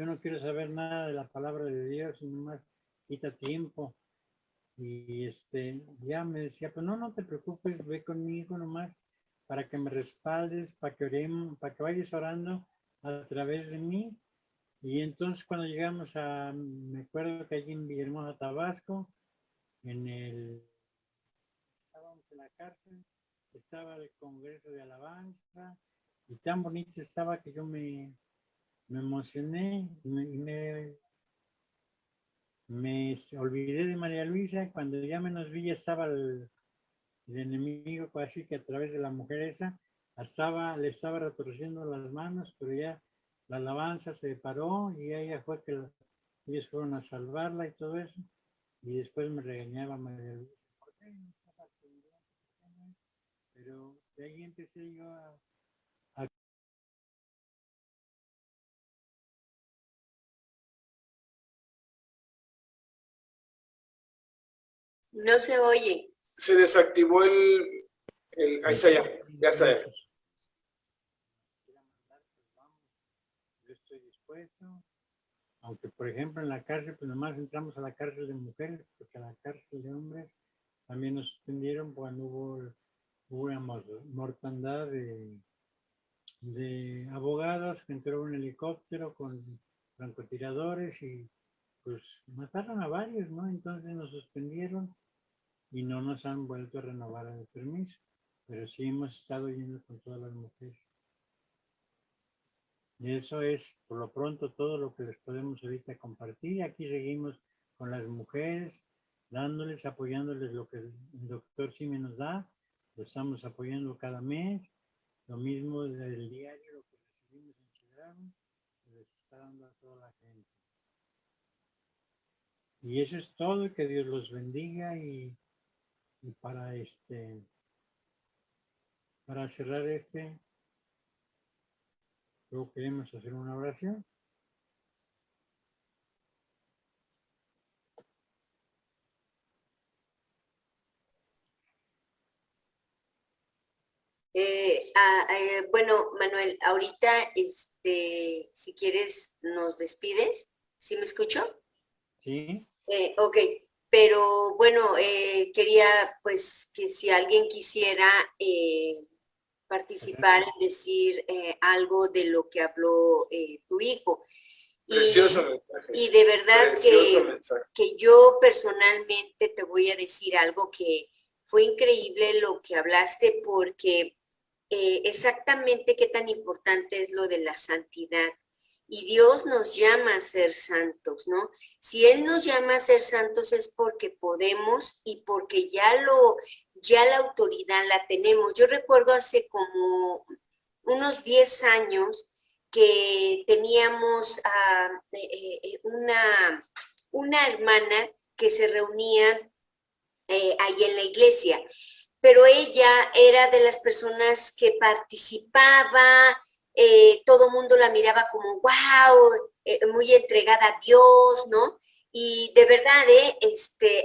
no quiero saber nada de la palabra de Dios, y nomás quita tiempo. Y ya me decía, pues no te preocupes, ve conmigo nomás para que me respaldes, para que oremos, para que vayas orando a través de mí. Y entonces cuando llegamos me acuerdo que allí en Villahermosa, Tabasco, estábamos en la cárcel, estaba el Congreso de Alabanza, y tan bonito estaba que yo me emocioné y me olvidé de María Luisa. Cuando ya menos vi, ya estaba el enemigo, así que a través de la mujer esa, le estaba retorciendo las manos, pero ya la alabanza se paró y ella fue que ellos fueron a salvarla y todo eso. Y después me regañaba María Luisa, ¿por qué no estás atendiendo? Pero de ahí empecé yo a No se oye. Se desactivó ahí está ya, ya está. Yo estoy dispuesto, aunque por ejemplo en la cárcel, pues nomás entramos a la cárcel de mujeres, porque a la cárcel de hombres también nos suspendieron cuando hubo una mortandad de abogados que entró un helicóptero con francotiradores y pues mataron a varios, ¿no? Entonces nos suspendieron y no nos han vuelto a renovar el permiso, pero sí hemos estado yendo con todas las mujeres. Y eso es por lo pronto todo lo que les podemos ahorita compartir. Aquí seguimos con las mujeres, dándoles, apoyándoles lo que el doctor Simi nos da, lo estamos apoyando cada mes, lo mismo del diario, lo que recibimos en Chedraui, se les está dando a toda la gente. Y eso es todo, que Dios los bendiga, y para cerrar luego queremos hacer una oración. Bueno, Manuel, ahorita, si quieres, nos despides. ¿Sí me escucho? ¿Sí? Ok, pero bueno, quería pues que si alguien quisiera participar en decir algo de lo que habló tu hijo. Precioso mensaje. Y de verdad Precioso mensaje. que yo personalmente te voy a decir algo que fue increíble lo que hablaste, porque exactamente qué tan importante es lo de la santidad. Y Dios nos llama a ser santos, ¿no? Si Él nos llama a ser santos es porque podemos y porque ya la autoridad la tenemos. Yo recuerdo hace como unos 10 años que teníamos una hermana que se reunía ahí en la iglesia, pero ella era de las personas que participaba, todo mundo la miraba como, wow, muy entregada a Dios, ¿no? Y de verdad,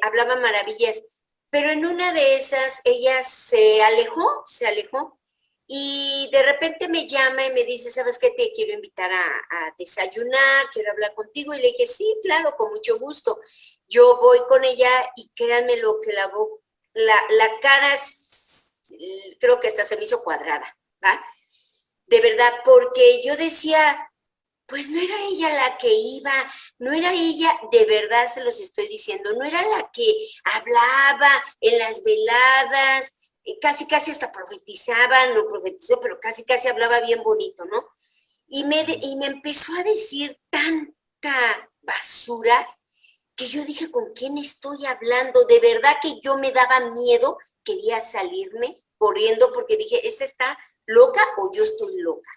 hablaba maravillas, pero en una de esas ella se alejó, y de repente me llama y me dice, ¿sabes qué? Te quiero invitar a desayunar, quiero hablar contigo. Y le dije, sí, claro, con mucho gusto. Yo voy con ella y créanme lo que la cara, creo que hasta se me hizo cuadrada, ¿va? De verdad, porque yo decía, pues no era ella la que iba, no era ella, de verdad se los estoy diciendo, no era la que hablaba en las veladas, casi hasta profetizaba, no profetizó, pero casi hablaba bien bonito, ¿no? Y me empezó a decir tanta basura que yo dije, ¿con quién estoy hablando? De verdad que yo me daba miedo, quería salirme corriendo porque dije, ¿esta está loca o yo estoy loca?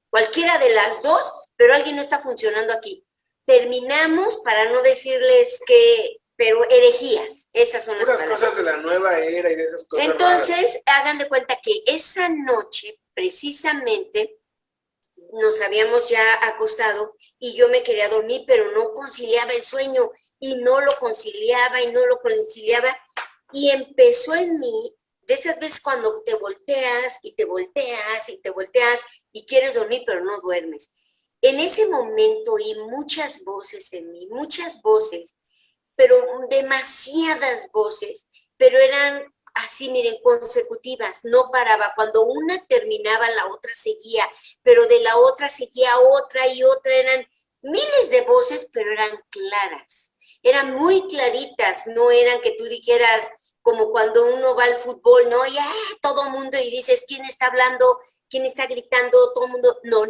Cualquiera de las dos, pero alguien no está funcionando aquí. Terminamos, para no decirles que, pero herejías, esas son las Puras palabras. cosas de la nueva era y de esas cosas Entonces, raras. hagan de cuenta que esa noche, precisamente, nos habíamos ya acostado y yo me quería dormir, pero no conciliaba el sueño y no lo conciliaba y no lo conciliaba. Y empezó en mí, de esas veces cuando te volteas y te volteas y te volteas y quieres dormir, pero no duermes. En ese momento oí muchas voces en mí, muchas voces, pero demasiadas voces, pero eran así, miren, consecutivas, no paraba. Cuando una terminaba, la otra seguía, pero de la otra seguía otra y otra. Eran miles de voces, pero eran claras, eran muy claritas, no eran que tú dijeras como cuando uno va al fútbol, ¿no? Y todo mundo y dices, ¿quién está hablando? ¿Quién está gritando? Todo el mundo. No,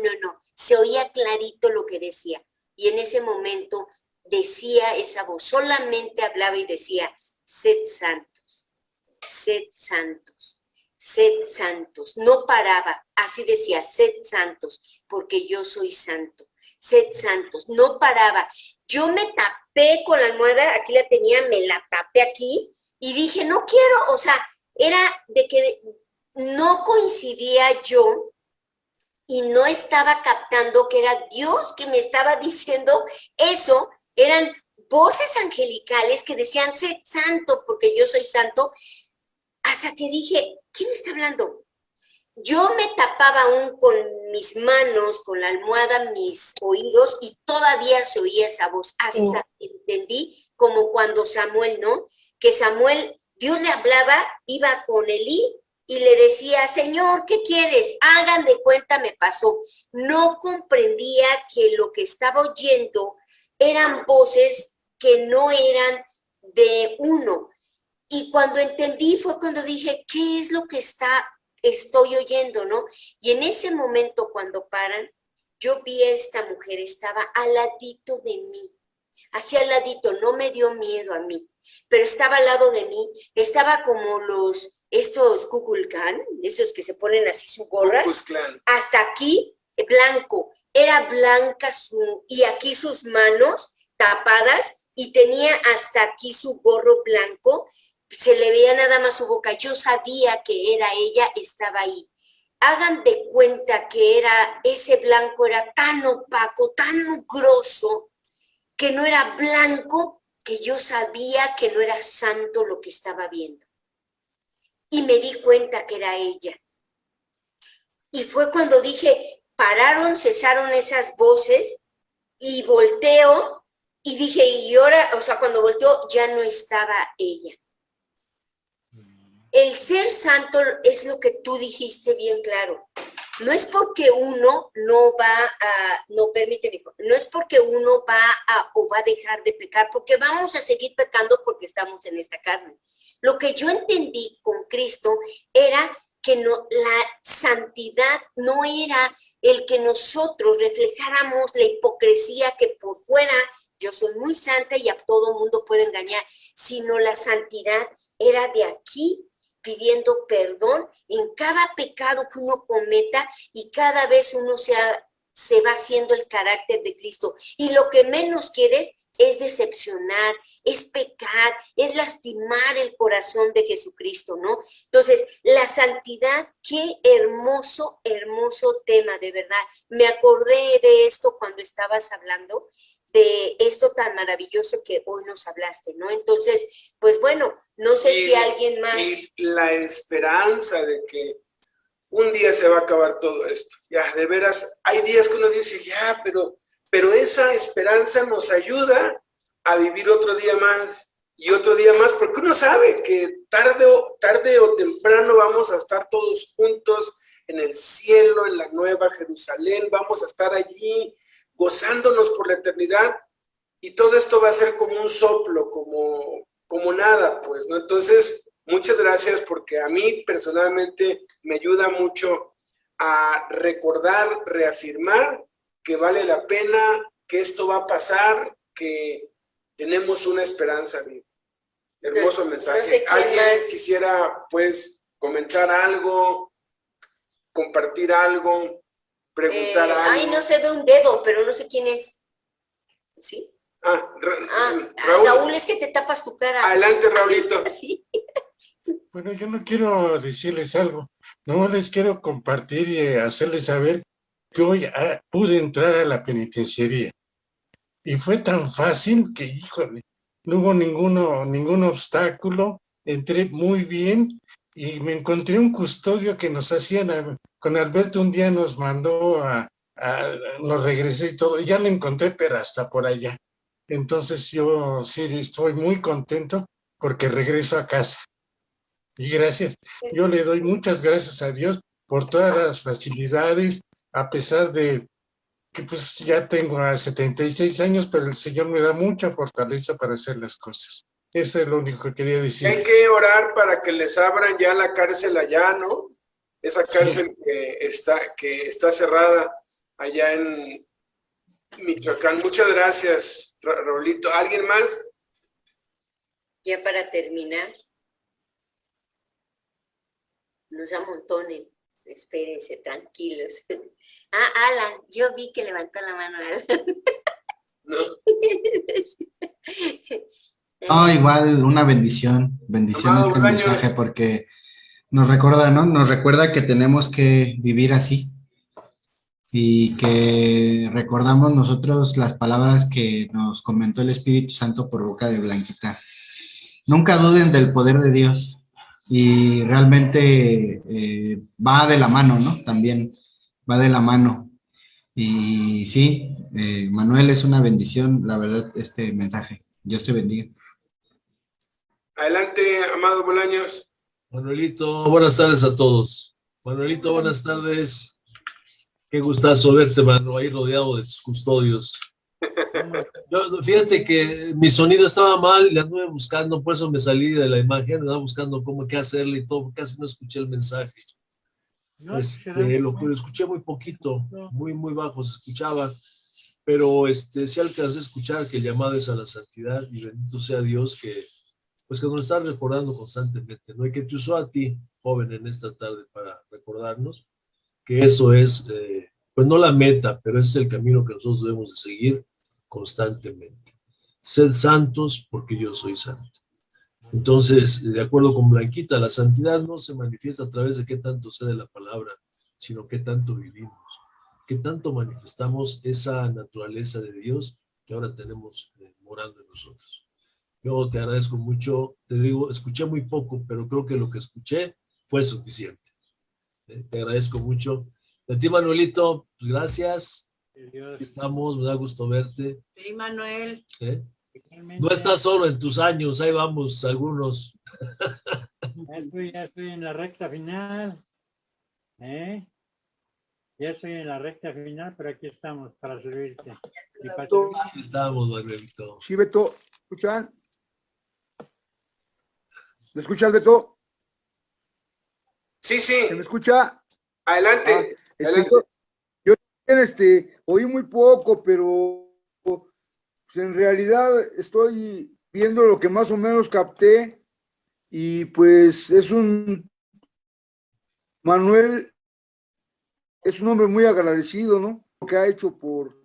se oía clarito lo que decía. Y en ese momento decía esa voz, solamente hablaba y decía, sed santos, sed santos, sed santos. No paraba, así decía, sed santos, porque yo soy santo, sed santos. No paraba. Yo me tapé con la almohada, aquí la tenía, me la tapé aquí y dije, no quiero, o sea, era de que no coincidía yo y no estaba captando que era Dios que me estaba diciendo eso. Eran voces angelicales que decían, sé santo porque yo soy santo, hasta que dije, ¿quién está hablando? Yo me tapaba aún con mis manos, con la almohada, mis oídos, y todavía se oía esa voz, hasta que entendí, como cuando Samuel, ¿no? Que Samuel, Dios le hablaba, iba con Elí, y le decía, Señor, ¿qué quieres? Hagan de cuenta, me pasó. No comprendía que lo que estaba oyendo eran voces que no eran de uno. Y cuando entendí fue cuando dije, ¿qué es lo que estoy oyendo, no? Y en ese momento cuando paran, yo vi a esta mujer, estaba al ladito de mí, hacia al ladito, no me dio miedo a mí, pero estaba al lado de mí, estaba como estos Kukulkan, esos que se ponen así su gorra, hasta aquí, blanco, era blanca y aquí sus manos tapadas, y tenía hasta aquí su gorro blanco, se le veía nada más su boca. Yo sabía que era ella, estaba ahí. Hagan de cuenta que ese blanco era tan opaco, tan mugroso, que no era blanco, que yo sabía que no era santo lo que estaba viendo. Y me di cuenta que era ella. Y fue cuando dije, pararon, cesaron esas voces y volteo y dije, y ahora, o sea, cuando volteó ya no estaba ella. El ser santo es lo que tú dijiste bien claro. No es porque uno no va a, no permíteme, no es porque uno va a o va a dejar de pecar, porque vamos a seguir pecando porque estamos en esta carne. Lo que yo entendí con Cristo era que no, la santidad no era el que nosotros reflejáramos la hipocresía que por fuera yo soy muy santa y a todo mundo puedo engañar, sino la santidad era de aquí pidiendo perdón en cada pecado que uno cometa y cada vez uno se va haciendo el carácter de Cristo. Y lo que menos quieres es decepcionar, es pecar, es lastimar el corazón de Jesucristo, ¿no? Entonces, la santidad, qué hermoso, hermoso tema, de verdad. Me acordé de esto cuando estabas hablando de esto tan maravilloso que hoy nos hablaste, ¿no? Entonces, pues bueno, no sé si alguien más... Y la esperanza de que un día se va a acabar todo esto. Ya, de veras, hay días que uno dice, ya, pero esa esperanza nos ayuda a vivir otro día más y otro día más, porque uno sabe que tarde o temprano vamos a estar todos juntos en el cielo, en la nueva Jerusalén, vamos a estar allí gozándonos por la eternidad, y todo esto va a ser como un soplo, como nada, pues, ¿no? Entonces, muchas gracias, porque a mí personalmente me ayuda mucho a recordar, reafirmar que vale la pena, que esto va a pasar, que tenemos una esperanza viva. Hermoso mensaje. No sé ¿Alguien más quisiera, pues, comentar algo, compartir algo, preguntar algo? Ay, no se ve un dedo, pero no sé quién es. ¿Sí? Raúl. Raúl, es que te tapas tu cara. Adelante, Raulito. Sí. Bueno, yo no quiero decirles algo, no les quiero compartir y hacerles saber que hoy pude entrar a la penitenciaría. Y fue tan fácil que, híjole, no hubo ningún obstáculo, entré muy bien y me encontré un custodio que nos hacían, con Alberto un día nos mandó nos regresé y todo, y ya lo encontré, pero hasta por allá. Entonces yo sí estoy muy contento porque regreso a casa. Y gracias, yo le doy muchas gracias a Dios por todas las facilidades, a pesar de que pues ya tengo 76 años, pero el Señor me da mucha fortaleza para hacer las cosas. Eso es lo único que quería decir. Hay que orar para que les abran ya la cárcel allá, ¿no? Esa cárcel que está cerrada allá en Michoacán. Muchas gracias, Raulito. ¿Alguien más? Ya para terminar. No se amontonen. Espérense, tranquilos. Alan, yo vi que levantó la mano Alan. No. No, igual una bendición Amado este Bolaños. mensaje, porque nos recuerda, ¿no? Nos recuerda que tenemos que vivir así y que recordamos nosotros las palabras que nos comentó el Espíritu Santo por boca de Blanquita. Nunca duden del poder de Dios, y realmente va de la mano, ¿no? También va de la mano. Y sí, Manuel, es una bendición, la verdad, este mensaje. Dios te bendiga. Adelante, amado Bolaños. Manuelito, buenas tardes a todos. Manuelito, buenas tardes. Qué gustazo verte, mano, ahí rodeado de tus custodios. Fíjate que mi sonido estaba mal y le anduve buscando, por eso me salí de la imagen, andaba buscando qué hacerle y todo, casi no escuché el mensaje. No, Lo escuché muy poquito, muy bajo se escuchaba, pero sí alcancé a escuchar que el llamado es a la santidad, y bendito sea Dios que nos está recordando constantemente, ¿no? Y que te usó a ti, joven, en esta tarde para recordarnos que eso es, pues no la meta, pero ese es el camino que nosotros debemos de seguir constantemente. Sed santos porque yo soy santo. Entonces, de acuerdo con Blanquita, la santidad no se manifiesta a través de qué tanto sé de la palabra, sino qué tanto vivimos, qué tanto manifestamos esa naturaleza de Dios que ahora tenemos morando en nosotros. Yo te agradezco mucho, te digo, escuché muy poco, pero creo que lo que escuché fue suficiente. Te agradezco mucho De ti, Manuelito, pues gracias. Dios, Aquí estamos, me da gusto verte. Sí, Manuel. ¿Eh? finalmente, No estás solo en tus años, ahí vamos algunos. ya estoy en la recta final. ¿Eh? Ya estoy en la recta final, pero aquí estamos para servirte. Y para servirte. Aquí estamos, Manuelito. Sí, Beto, ¿escuchan? ¿Me escuchas, Beto? Sí, ¿Se me sí, escucha? adelante. adelante. Yo también, oí muy poco, pero pues, en realidad estoy viendo lo que más o menos capté y pues Manuel es un hombre muy agradecido, ¿no? Lo que ha hecho por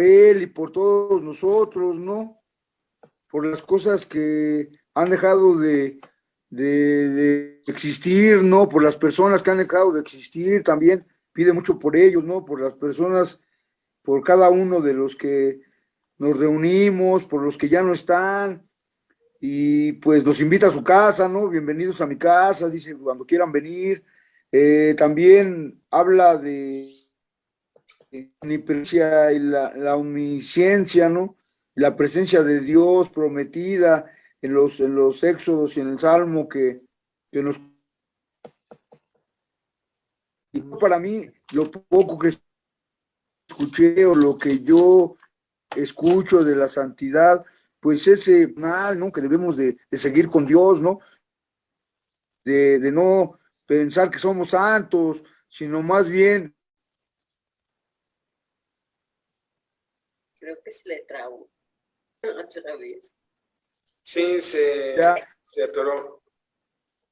él y por todos nosotros, ¿no? Por las cosas que han dejado de existir, ¿no? Por las personas que han dejado de existir, también pide mucho por ellos, ¿no? Por las personas, por cada uno de los que nos reunimos, por los que ya no están, y pues nos invita a su casa, ¿no? Bienvenidos a mi casa, dice, cuando quieran venir. También habla de omnipresencia y la omnisciencia, ¿no? La presencia de Dios prometida en los éxodos y en el Salmo que nos... Para mí, lo poco que escuché o lo que yo escucho de la santidad, pues ese mal, ¿no? Que debemos de seguir con Dios, ¿no? De no pensar que somos santos, sino más bien... Creo que se le trabó otra vez. Sí, se atoró.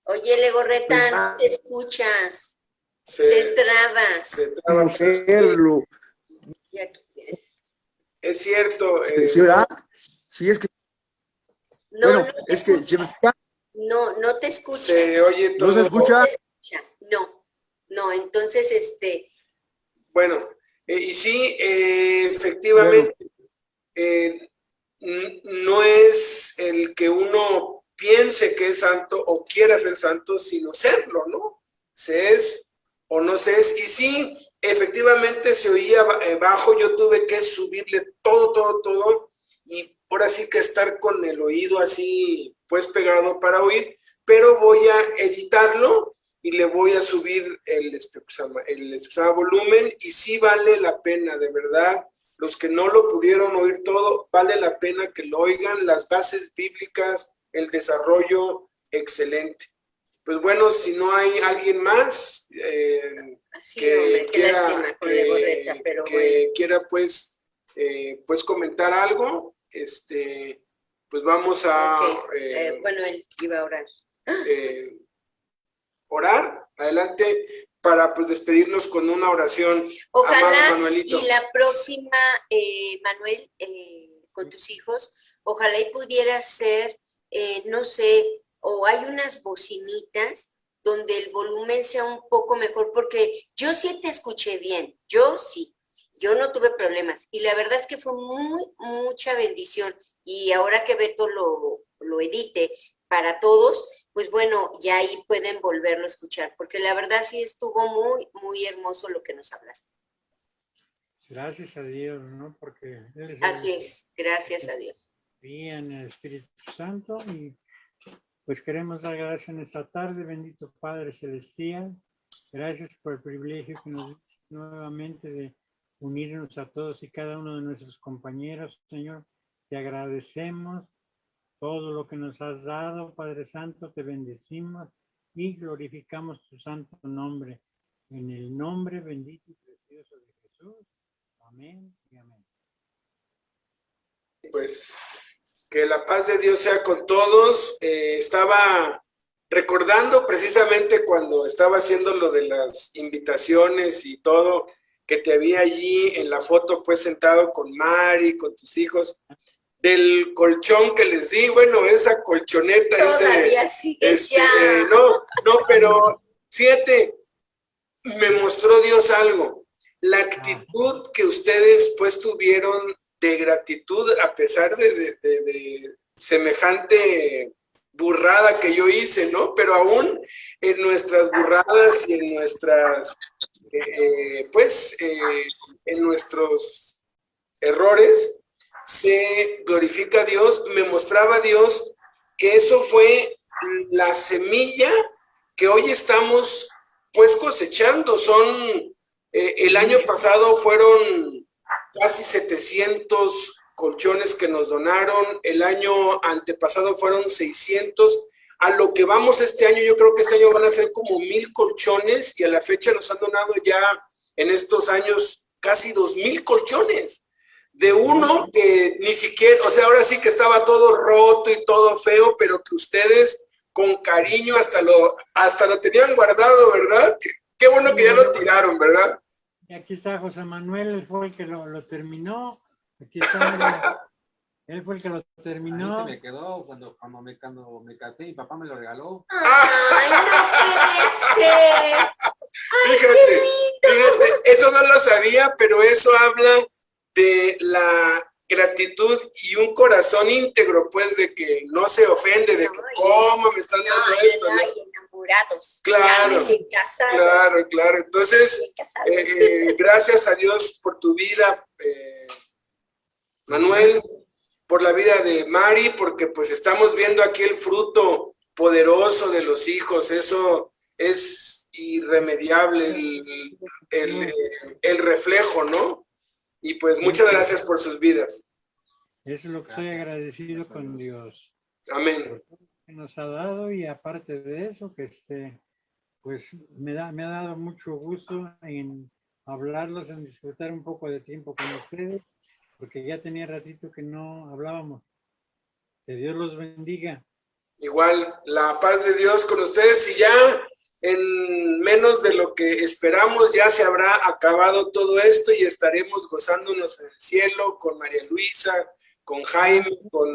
Oye, Legorreta, no te escuchas. Se traba. Se traba. Conocerlo. Ya que- Es cierto. ¿Sí, verdad? Sí, es que... No, bueno, no te es que... escucha. ¿se me escucha? No, no te escucha. Se oye todo. ¿No se escucha? No se escucha. No, entonces, Bueno, y sí, efectivamente, no es el que uno piense que es santo o quiera ser santo, sino serlo, ¿no? Se es o no se es. Y sí, efectivamente se oía bajo, yo tuve que subirle todo, y por así que estar con el oído así, pues pegado para oír, pero voy a editarlo y le voy a subir el volumen, y sí vale la pena, de verdad. Los que no lo pudieron oír todo, vale la pena que lo oigan, las bases bíblicas, el desarrollo, excelente. Pues bueno, si no hay alguien más sí, hombre, qué lástima con Legorreta, pero que bueno. quiera pues comentar algo, pues vamos a Okay. Bueno, él iba a orar. Orar, adelante, para pues despedirnos con una oración. Ojalá, amado Manuelito. y la próxima, Manuel, con tus hijos, ojalá y pudiera ser, no sé, o hay unas bocinitas donde el volumen sea un poco mejor, porque yo sí te escuché bien, yo sí, yo no tuve problemas, y la verdad es que fue mucha bendición, y ahora que Beto lo edite para todos, pues bueno, ya ahí pueden volverlo a escuchar, porque la verdad sí estuvo muy hermoso lo que nos hablaste. Gracias a Dios, ¿no? Porque Él es Así es, gracias a Dios. confía en el Espíritu Santo y pues queremos dar gracias en esta tarde, bendito Padre Celestial. Gracias por el privilegio que nos diste nuevamente de unirnos a todos y cada uno de nuestros compañeros, Señor. Te agradecemos todo lo que nos has dado, Padre Santo, te bendecimos y glorificamos tu santo nombre. En el nombre bendito y precioso de Jesús. Amén y amén. Pues que la paz de Dios sea con todos. Estaba recordando precisamente cuando estaba haciendo lo de las invitaciones y todo, que te había allí en la foto pues sentado con Mari, con tus hijos, del colchón que les di, bueno, esa colchoneta. Todavía sigue ya. No, pero fíjate, me mostró Dios algo. La actitud que ustedes pues tuvieron de gratitud a pesar de semejante burrada que yo hice, ¿no? Pero aún en nuestras burradas y en nuestras, en nuestros errores, se glorifica a Dios. Me mostraba Dios que eso fue la semilla que hoy estamos pues cosechando. El año pasado fueron casi 700 colchones que nos donaron, el año antepasado fueron 600, a lo que vamos este año, yo creo que este año van a ser como 1000 colchones, y a la fecha nos han donado ya en estos años casi 2000 colchones, de uno que ni siquiera, o sea, ahora sí que estaba todo roto y todo feo, pero que ustedes con cariño hasta lo tenían guardado, ¿verdad? Qué bueno que ya lo tiraron, ¿verdad? Y aquí está José Manuel, él fue el que lo terminó. Aquí está, él fue el que lo A mí terminó. se me quedó cuando me casé, mi papá me lo regaló. Ay, no puede ser. Fíjate, eso no lo sabía, pero eso habla de la gratitud y un corazón íntegro, pues, de que no se ofende, de que cómo me están dando esto, ¿no? Y enamorados. Claro, Recién casados. claro. Entonces, Recién casados. gracias a Dios por tu vida, Manuel, por la vida de Mari, porque pues estamos viendo aquí el fruto poderoso de los hijos. Eso es irremediable, el reflejo, ¿no? Y pues muchas gracias por sus vidas. Eso es lo que estoy agradecido con Dios. Amén. Por todo lo que nos ha dado, y aparte de eso, que pues me ha dado mucho gusto en hablarlos, en disfrutar un poco de tiempo con ustedes, porque ya tenía ratito que no hablábamos. Que Dios los bendiga. Igual, la paz de Dios con ustedes, y ya en menos de lo que esperamos ya se habrá acabado todo esto y estaremos gozándonos en el cielo con María Luisa, con Jaime, con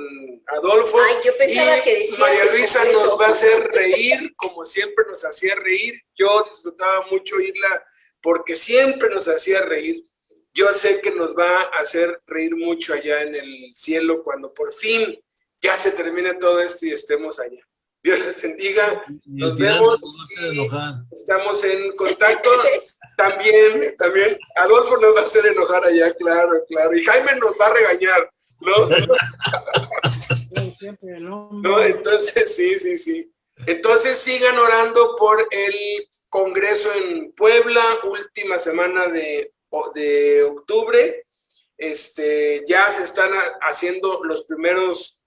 Adolfo. Ay, yo pensaba y que decías María el Luisa Congreso. nos va a hacer reír, como siempre nos hacía reír. Yo disfrutaba mucho oírla porque siempre nos hacía reír. Yo sé que nos va a hacer reír mucho allá en el cielo cuando por fin ya se termine todo esto y estemos allá. Dios les bendiga. Nos vemos. Estamos en contacto. También, Adolfo nos va a hacer enojar allá, claro. Y Jaime nos va a regañar, ¿no? No, entonces, sí. Entonces sigan orando por el Congreso en Puebla, última semana de octubre. Ya se están haciendo los primeros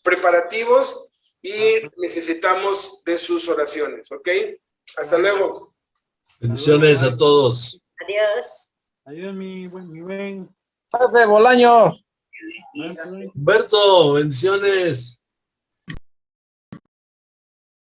preparativos y necesitamos de sus oraciones, ¿ok? Hasta luego. Bendiciones a todos. Adiós. Adiós, mi buen. ¡Pase, Bolaño! Humberto, bendiciones.